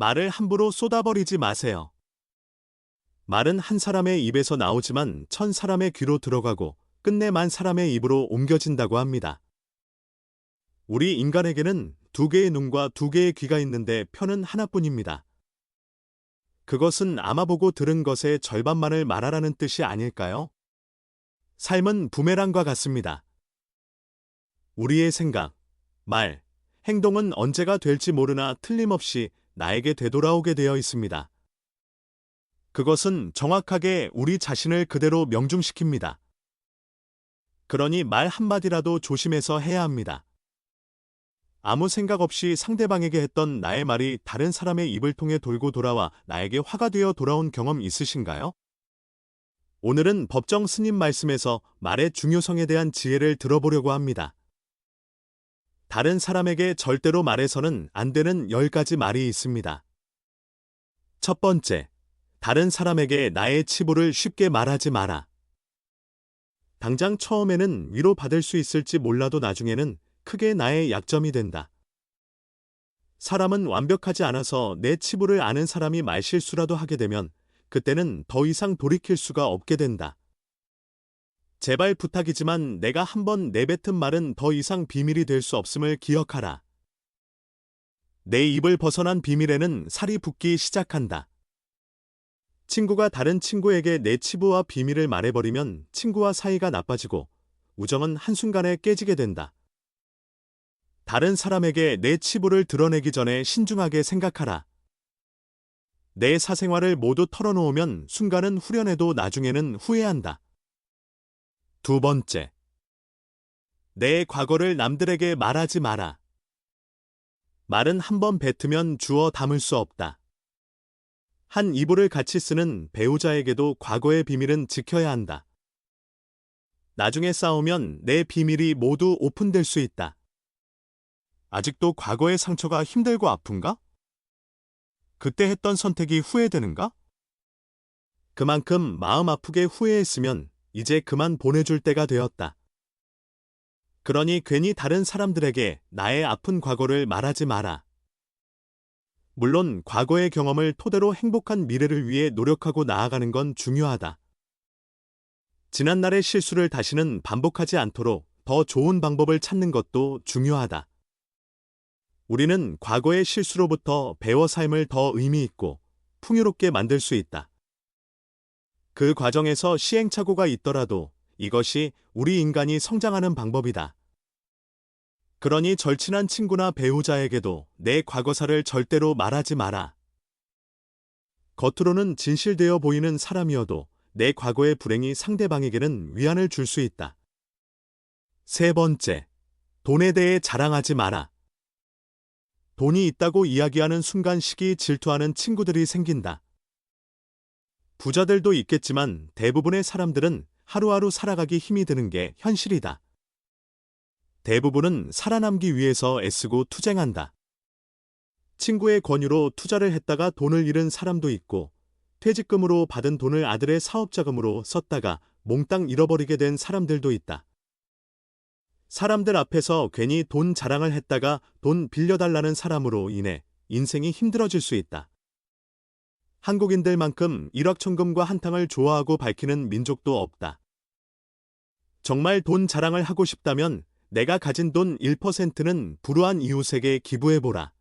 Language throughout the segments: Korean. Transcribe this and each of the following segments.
말을 함부로 쏟아버리지 마세요. 말은 한 사람의 입에서 나오지만 1000사람의 귀로 들어가고 끝내 10,000사람의 입으로 옮겨진다고 합니다. 우리 인간에게는 2개의 눈과 2개의 귀가 있는데 편은 하나뿐입니다. 그것은 아마 보고 들은 것의 절반만을 말하라는 뜻이 아닐까요? 삶은 부메랑과 같습니다. 우리의 생각, 말, 행동은 언제가 될지 모르나 틀림없이 나에게 되돌아오게 되어 있습니다. 그것은 정확하게 우리 자신을 그대로 명중시킵니다. 그러니 말 한마디라도 조심해서 해야 합니다. 아무 생각 없이 상대방에게 했던 나의 말이 다른 사람의 입을 통해 돌고 돌아와 나에게 화가 되어 돌아온 경험 있으신가요? 오늘은 법정 스님 말씀에서 말의 중요성에 대한 지혜를 들어보려고 합니다. 다른 사람에게 절대로 말해서는 안 되는 10가지 말이 있습니다. 첫 번째, 다른 사람에게 나의 치부를 쉽게 말하지 마라. 당장 처음에는 위로받을 수 있을지 몰라도 나중에는 크게 나의 약점이 된다. 사람은 완벽하지 않아서 내 치부를 아는 사람이 말실수라도 하게 되면 그때는 더 이상 돌이킬 수가 없게 된다. 제발 부탁이지만 내가 한번 내뱉은 말은 더 이상 비밀이 될 수 없음을 기억하라. 내 입을 벗어난 비밀에는 살이 붙기 시작한다. 친구가 다른 친구에게 내 치부와 비밀을 말해버리면 친구와 사이가 나빠지고 우정은 한순간에 깨지게 된다. 다른 사람에게 내 치부를 드러내기 전에 신중하게 생각하라. 내 사생활을 모두 털어놓으면 순간은 후련해도 나중에는 후회한다. 두 번째, 내 과거를 남들에게 말하지 마라. 말은 한번 뱉으면 주워 담을 수 없다. 한 이불을 같이 쓰는 배우자에게도 과거의 비밀은 지켜야 한다. 나중에 싸우면 내 비밀이 모두 오픈될 수 있다. 아직도 과거의 상처가 힘들고 아픈가? 그때 했던 선택이 후회되는가? 그만큼 마음 아프게 후회했으면 이제 그만 보내줄 때가 되었다. 그러니 괜히 다른 사람들에게 나의 아픈 과거를 말하지 마라. 물론 과거의 경험을 토대로 행복한 미래를 위해 노력하고 나아가는 건 중요하다. 지난날의 실수를 다시는 반복하지 않도록 더 좋은 방법을 찾는 것도 중요하다. 우리는 과거의 실수로부터 배워 삶을 더 의미 있고 풍요롭게 만들 수 있다. 그 과정에서 시행착오가 있더라도 이것이 우리 인간이 성장하는 방법이다. 그러니 절친한 친구나 배우자에게도 내 과거사를 절대로 말하지 마라. 겉으로는 진실되어 보이는 사람이어도 내 과거의 불행이 상대방에게는 위안을 줄 수 있다. 세 번째, 돈에 대해 자랑하지 마라. 돈이 있다고 이야기하는 순간 시기 질투하는 친구들이 생긴다. 부자들도 있겠지만 대부분의 사람들은 하루하루 살아가기 힘이 드는 게 현실이다. 대부분은 살아남기 위해서 애쓰고 투쟁한다. 친구의 권유로 투자를 했다가 돈을 잃은 사람도 있고 퇴직금으로 받은 돈을 아들의 사업자금으로 썼다가 몽땅 잃어버리게 된 사람들도 있다. 사람들 앞에서 괜히 돈 자랑을 했다가 돈 빌려달라는 사람으로 인해 인생이 힘들어질 수 있다. 한국인들만큼 일확천금과 한탕을 좋아하고 밝히는 민족도 없다. 정말 돈 자랑을 하고 싶다면 내가 가진 돈 1%는 불우한 이웃에게 기부해보라.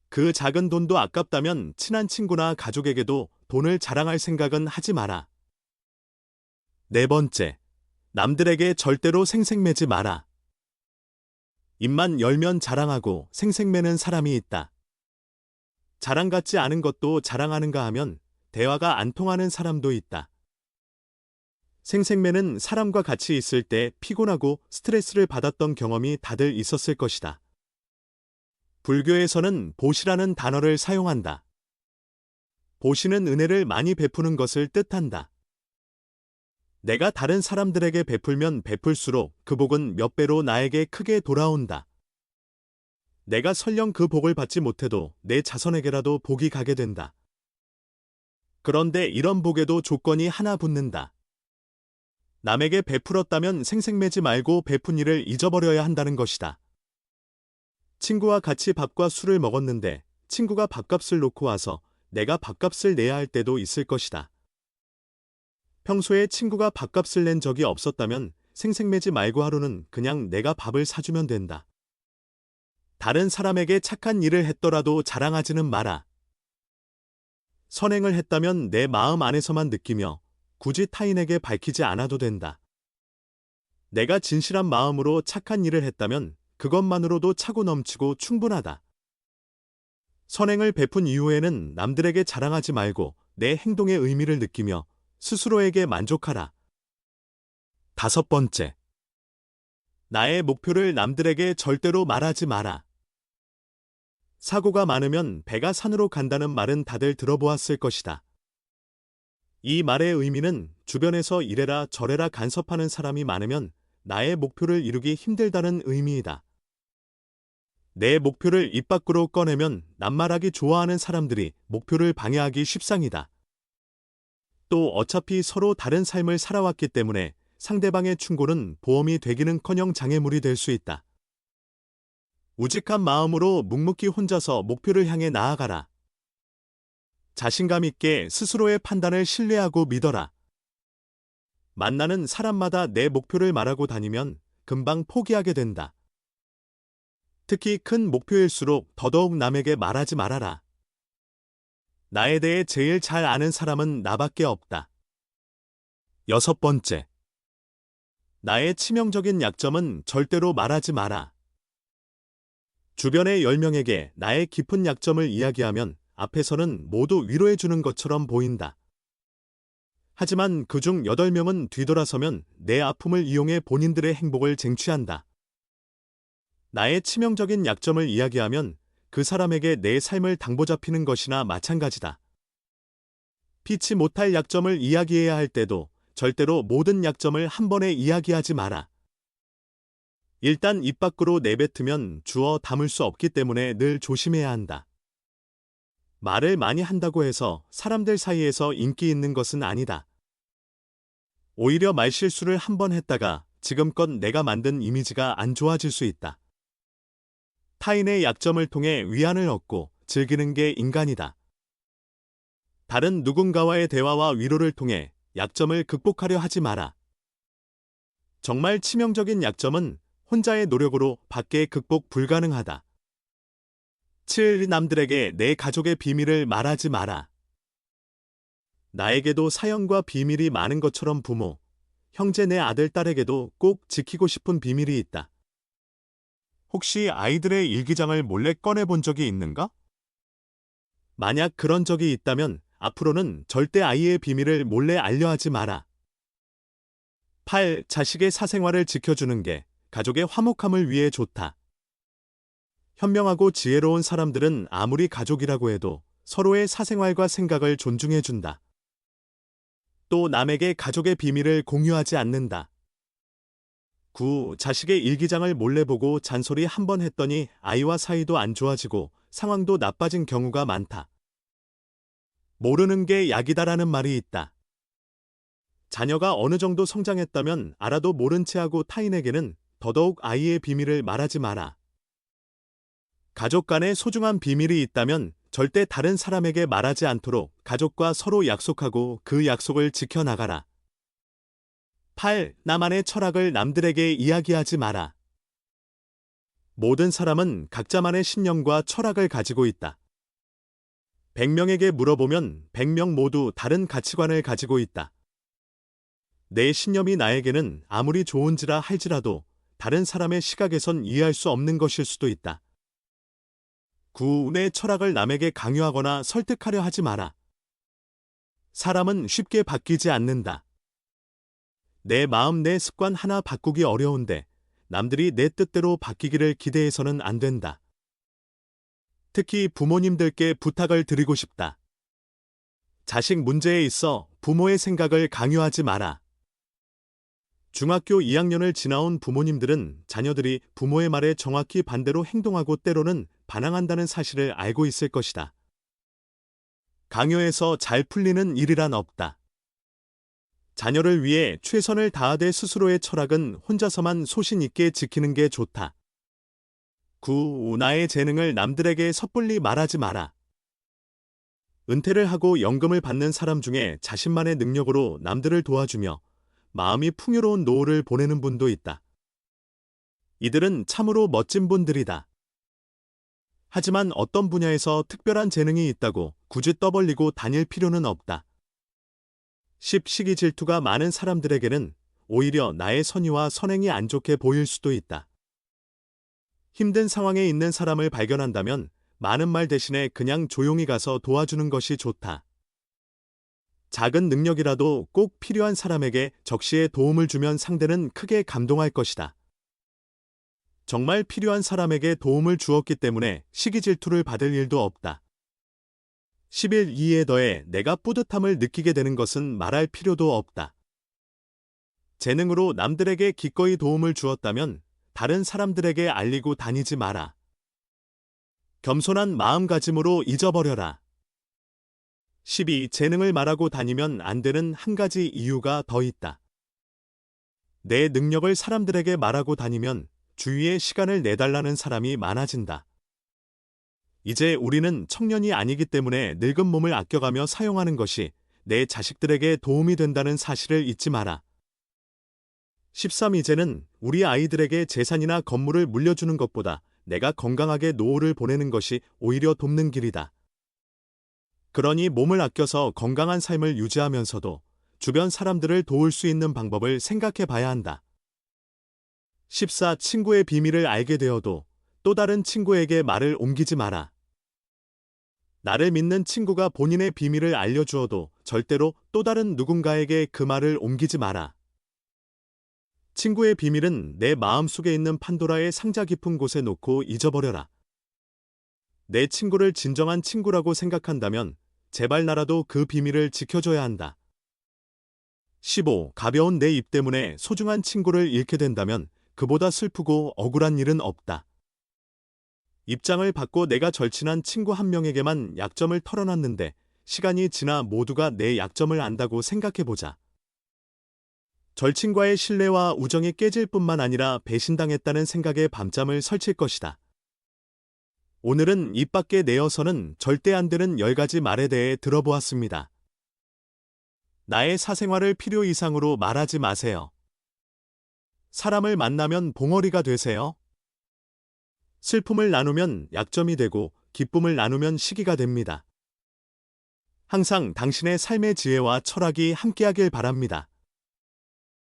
그 작은 돈도 아깝다면 친한 친구나 가족에게도 돈을 자랑할 생각은 하지 마라. 네 번째, 남들에게 절대로 생색매지 마라. 입만 열면 자랑하고 생색매는 사람이 있다. 자랑 같지 않은 것도 자랑하는가 하면 대화가 안 통하는 사람도 있다. 생색매는 사람과 같이 있을 때 피곤하고 스트레스를 받았던 경험이 다들 있었을 것이다. 불교에서는 보시라는 단어를 사용한다. 보시는 은혜를 많이 베푸는 것을 뜻한다. 내가 다른 사람들에게 베풀면 베풀수록 그 복은 몇 배로 나에게 크게 돌아온다. 내가 설령 그 복을 받지 못해도 내 자손에게라도 복이 가게 된다. 그런데 이런 복에도 조건이 하나 붙는다. 남에게 베풀었다면 생색매지 말고 베푼 일을 잊어버려야 한다는 것이다. 친구와 같이 밥과 술을 먹었는데 친구가 밥값을 놓고 와서 내가 밥값을 내야 할 때도 있을 것이다. 평소에 친구가 밥값을 낸 적이 없었다면 생색내지 말고 하루는 그냥 내가 밥을 사주면 된다. 다른 사람에게 착한 일을 했더라도 자랑하지는 마라. 선행을 했다면 내 마음 안에서만 느끼며 굳이 타인에게 밝히지 않아도 된다. 내가 진실한 마음으로 착한 일을 했다면 그것만으로도 차고 넘치고 충분하다. 선행을 베푼 이후에는 남들에게 자랑하지 말고 내 행동의 의미를 느끼며 스스로에게 만족하라. 5번째. 나의 목표를 남들에게 절대로 말하지 마라. 사고가 많으면 배가 산으로 간다는 말은 다들 들어보았을 것이다. 이 말의 의미는 주변에서 이래라 저래라 간섭하는 사람이 많으면 나의 목표를 이루기 힘들다는 의미이다. 내 목표를 입 밖으로 꺼내면 낱말하기 좋아하는 사람들이 목표를 방해하기 십상이다. 또 어차피 서로 다른 삶을 살아왔기 때문에 상대방의 충고는 보험이 되기는커녕 장애물이 될 수 있다. 우직한 마음으로 묵묵히 혼자서 목표를 향해 나아가라. 자신감 있게 스스로의 판단을 신뢰하고 믿어라. 만나는 사람마다 내 목표를 말하고 다니면 금방 포기하게 된다. 특히 큰 목표일수록 더더욱 남에게 말하지 말아라. 나에 대해 제일 잘 아는 사람은 나밖에 없다. 6번째. 나의 치명적인 약점은 절대로 말하지 마라. 주변의 10명에게 나의 깊은 약점을 이야기하면 앞에서는 모두 위로해주는 것처럼 보인다. 하지만 그중 8명은 뒤돌아서면 내 아픔을 이용해 본인들의 행복을 쟁취한다. 나의 치명적인 약점을 이야기하면 그 사람에게 내 삶을 당보잡히는 것이나 마찬가지다. 피치 못할 약점을 이야기해야 할 때도 절대로 모든 약점을 한 번에 이야기하지 마라. 일단 입 밖으로 내뱉으면 주워 담을 수 없기 때문에 늘 조심해야 한다. 말을 많이 한다고 해서 사람들 사이에서 인기 있는 것은 아니다. 오히려 말실수를 한 번 했다가 지금껏 내가 만든 이미지가 안 좋아질 수 있다. 타인의 약점을 통해 위안을 얻고 즐기는 게 인간이다. 다른 누군가와의 대화와 위로를 통해 약점을 극복하려 하지 마라. 정말 치명적인 약점은 혼자의 노력으로 밖에 극복 불가능하다. 7. 남들에게 내 가족의 비밀을 말하지 마라. 나에게도 사연과 비밀이 많은 것처럼 부모, 형제 내 아들, 딸에게도 꼭 지키고 싶은 비밀이 있다. 혹시 아이들의 일기장을 몰래 꺼내본 적이 있는가? 만약 그런 적이 있다면 앞으로는 절대 아이의 비밀을 몰래 알려하지 마라. 8. 자식의 사생활을 지켜주는 게 가족의 화목함을 위해 좋다. 현명하고 지혜로운 사람들은 아무리 가족이라고 해도 서로의 사생활과 생각을 존중해준다. 또 남에게 가족의 비밀을 공유하지 않는다. 9. 자식의 일기장을 몰래 보고 잔소리 한 번 했더니 아이와 사이도 안 좋아지고 상황도 나빠진 경우가 많다. 모르는 게 약이다라는 말이 있다. 자녀가 어느 정도 성장했다면 알아도 모른 채 하고 타인에게는 더더욱 아이의 비밀을 말하지 마라. 가족 간에 소중한 비밀이 있다면 절대 다른 사람에게 말하지 않도록 가족과 서로 약속하고 그 약속을 지켜나가라. 8. 나만의 철학을 남들에게 이야기하지 마라. 모든 사람은 각자만의 신념과 철학을 가지고 있다. 100명에게 물어보면 100명 모두 다른 가치관을 가지고 있다. 내 신념이 나에게는 아무리 좋은지라 할지라도 다른 사람의 시각에선 이해할 수 없는 것일 수도 있다. 9. 내 철학을 남에게 강요하거나 설득하려 하지 마라. 사람은 쉽게 바뀌지 않는다. 내 마음, 내 습관 하나 바꾸기 어려운데 남들이 내 뜻대로 바뀌기를 기대해서는 안 된다. 특히 부모님들께 부탁을 드리고 싶다. 자식 문제에 있어 부모의 생각을 강요하지 마라. 중학교 2학년을 지나온 부모님들은 자녀들이 부모의 말에 정확히 반대로 행동하고 때로는 반항한다는 사실을 알고 있을 것이다. 강요해서 잘 풀리는 일이란 없다. 자녀를 위해 최선을 다하되 스스로의 철학은 혼자서만 소신 있게 지키는 게 좋다. 나의 재능을 남들에게 섣불리 말하지 마라. 은퇴를 하고 연금을 받는 사람 중에 자신만의 능력으로 남들을 도와주며 마음이 풍요로운 노후를 보내는 분도 있다. 이들은 참으로 멋진 분들이다. 하지만 어떤 분야에서 특별한 재능이 있다고 굳이 떠벌리고 다닐 필요는 없다. 시기 질투가 많은 사람들에게는 오히려 나의 선의와 선행이 안 좋게 보일 수도 있다. 힘든 상황에 있는 사람을 발견한다면 많은 말 대신에 그냥 조용히 가서 도와주는 것이 좋다. 작은 능력이라도 꼭 필요한 사람에게 적시에 도움을 주면 상대는 크게 감동할 것이다. 정말 필요한 사람에게 도움을 주었기 때문에 시기 질투를 받을 일도 없다. 10일 이에 더해 내가 뿌듯함을 느끼게 되는 것은 말할 필요도 없다. 재능으로 남들에게 기꺼이 도움을 주었다면 다른 사람들에게 알리고 다니지 마라. 겸손한 마음가짐으로 잊어버려라. 12. 재능을 말하고 다니면 안 되는 한 가지 이유가 더 있다. 내 능력을 사람들에게 말하고 다니면 주위에 시간을 내달라는 사람이 많아진다. 이제 우리는 청년이 아니기 때문에 늙은 몸을 아껴가며 사용하는 것이 내 자식들에게 도움이 된다는 사실을 잊지 마라. 13. 이제는 우리 아이들에게 재산이나 건물을 물려주는 것보다 내가 건강하게 노후를 보내는 것이 오히려 돕는 길이다. 그러니 몸을 아껴서 건강한 삶을 유지하면서도 주변 사람들을 도울 수 있는 방법을 생각해 봐야 한다. 14. 친구의 비밀을 알게 되어도 또 다른 친구에게 말을 옮기지 마라. 나를 믿는 친구가 본인의 비밀을 알려주어도 절대로 또 다른 누군가에게 그 말을 옮기지 마라. 친구의 비밀은 내 마음속에 있는 판도라의 상자 깊은 곳에 놓고 잊어버려라. 내 친구를 진정한 친구라고 생각한다면 제발 나라도 그 비밀을 지켜줘야 한다. 15. 가벼운 내 입 때문에 소중한 친구를 잃게 된다면 그보다 슬프고 억울한 일은 없다. 입장을 바꿔 내가 절친한 친구 한 명에게만 약점을 털어놨는데 시간이 지나 모두가 내 약점을 안다고 생각해보자. 절친과의 신뢰와 우정이 깨질 뿐만 아니라 배신당했다는 생각에 밤잠을 설칠 것이다. 오늘은 입 밖에 내어서는 절대 안 되는 10가지 말에 대해 들어보았습니다. 나의 사생활을 필요 이상으로 말하지 마세요. 사람을 만나면 봉어리가 되세요. 슬픔을 나누면 약점이 되고 기쁨을 나누면 시기가 됩니다. 항상 당신의 삶의 지혜와 철학이 함께하길 바랍니다.